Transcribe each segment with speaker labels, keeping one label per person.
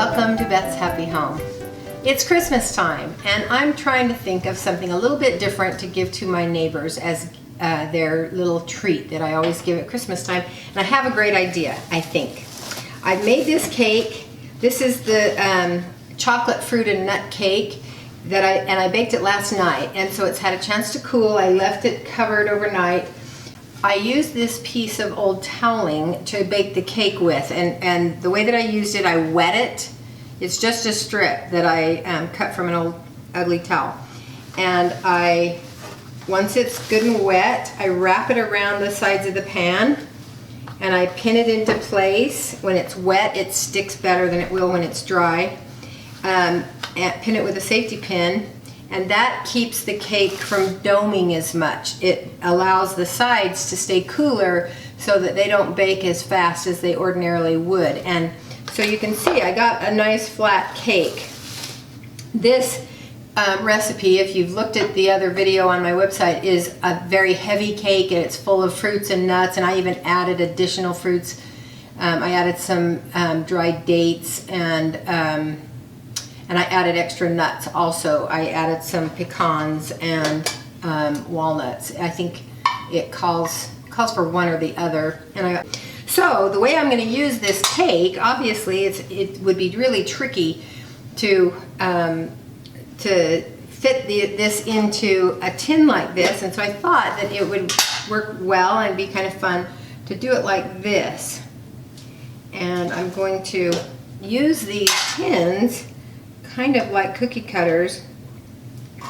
Speaker 1: Welcome to Beth's Happy Home. It's Christmas time and I'm trying to think of something a little bit different to give to my neighbors as their little treat that I always give at Christmas time. And I have a great idea, I think. I've made this cake. This is the chocolate fruit and nut cake that I baked it last night, and so it's had a chance to cool. I left it covered overnight. I used this piece of old toweling to bake the cake with, and the way that I used it, I wet it. It's just a strip that I cut from an old ugly towel. And once it's good and wet, I wrap it around the sides of the pan and I pin it into place. When it's wet, it sticks better than it will when it's dry. And pin it with a safety pin, and that keeps the cake from doming as much. It allows the sides to stay cooler so that they don't bake as fast as they ordinarily would. And so you can see I got a nice flat cake. This recipe, if you've looked at the other video on my website, is a very heavy cake, and it's full of fruits and nuts, and I even added additional fruits. I added some dried dates, and I added extra nuts also. I added some pecans and walnuts. I think it calls for one or the other. So the way I'm going to use this cake, obviously it would be really tricky to fit this into a tin like this, and so I thought that it would work well and be kind of fun to do it like this. And I'm going to use these tins kind of like cookie cutters,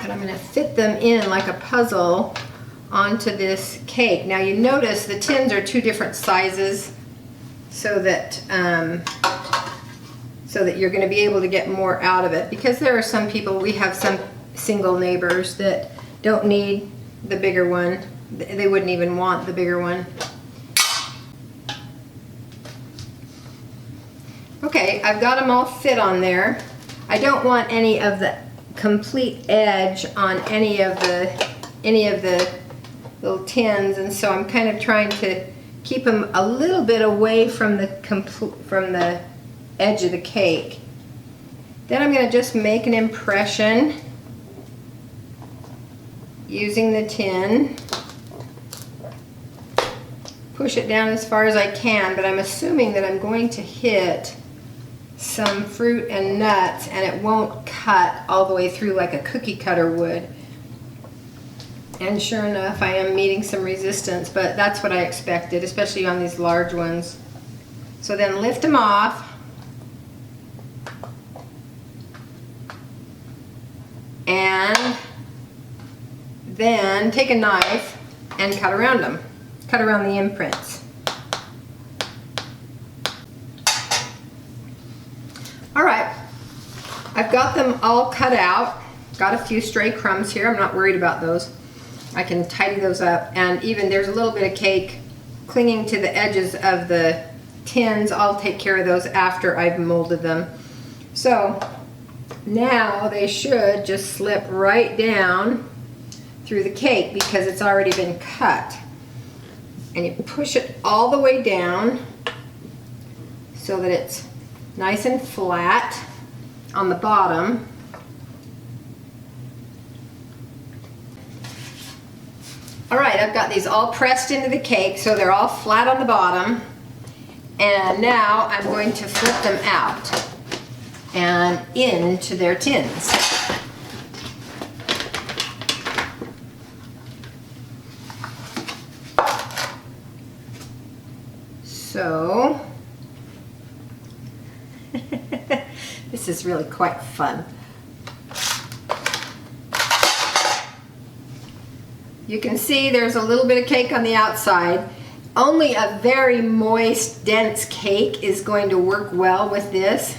Speaker 1: and I'm going to fit them in like a puzzle onto this cake. Now you notice the tins are two different sizes so that you're going to be able to get more out of it, because there are some people, we have some single neighbors that don't need the bigger one. They wouldn't even want the bigger one. Okay, I've got them all fit on there. I don't want any of the complete edge on any of the little tins, and so I'm kind of trying to keep them a little bit away from the edge of the cake. Then I'm going to just make an impression using the tin. Push it down as far as I can, but I'm assuming that I'm going to hit some fruit and nuts, and it won't cut all the way through like a cookie cutter would. And sure enough, I am meeting some resistance, but that's what I expected, especially on these large ones. So then lift them off, and then take a knife and cut around them. Cut around the imprints. Alright, I've got them all cut out. Got a few stray crumbs here. I'm not worried about those. I can tidy those up. And even there's a little bit of cake clinging to the edges of the tins. I'll take care of those after I've molded them. So now they should just slip right down through the cake because it's already been cut. And you push it all the way down so that it's nice and flat on the bottom. Alright, I've got these all pressed into the cake so they're all flat on the bottom. And now I'm going to flip them out and into their tins. So this is really quite fun. You can see there's a little bit of cake on the outside. Only a very moist, dense cake is going to work well with this.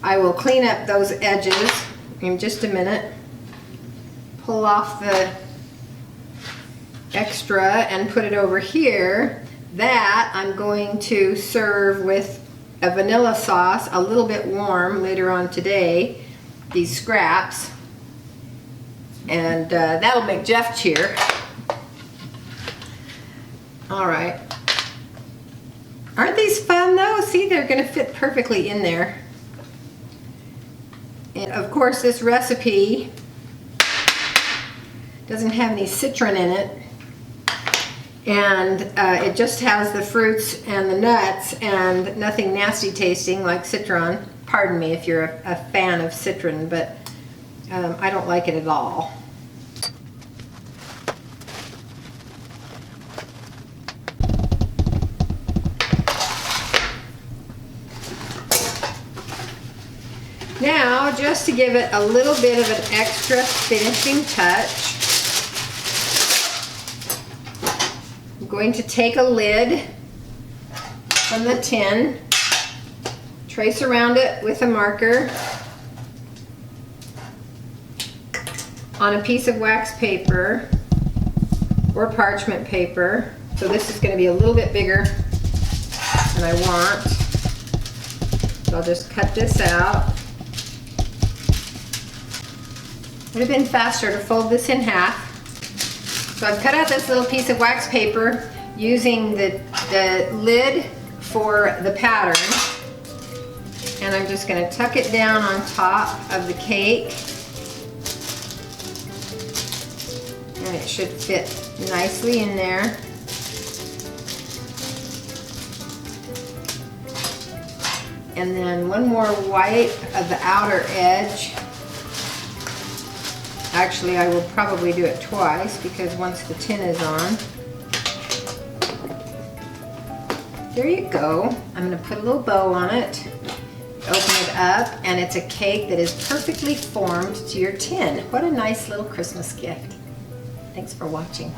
Speaker 1: I will clean up those edges in just a minute. Pull off the extra and put it over here. That I'm going to serve with a vanilla sauce, a little bit warm later on today, these scraps, and that'll make Jeff cheer. All right. Aren't these fun though? See, they're going to fit perfectly in there. And of course, this recipe doesn't have any citron in it. And it just has the fruits and the nuts and nothing nasty tasting like citron. Pardon me if you're a fan of citron, but I don't like it at all. Now, just to give it a little bit of an extra finishing touch, I'm going to take a lid from the tin, trace around it with a marker on a piece of wax paper or parchment paper. So this is going to be a little bit bigger than I want. So I'll just cut this out. Would have been faster to fold this in half. So I've cut out this little piece of wax paper using the lid for the pattern. And I'm just going to tuck it down on top of the cake. And it should fit nicely in there. And then one more white of the outer edge. Actually, I will probably do it twice because once the tin is on. There you go. I'm going to put a little bow on it, open it up, and it's a cake that is perfectly formed to your tin. What a nice little Christmas gift. Thanks for watching.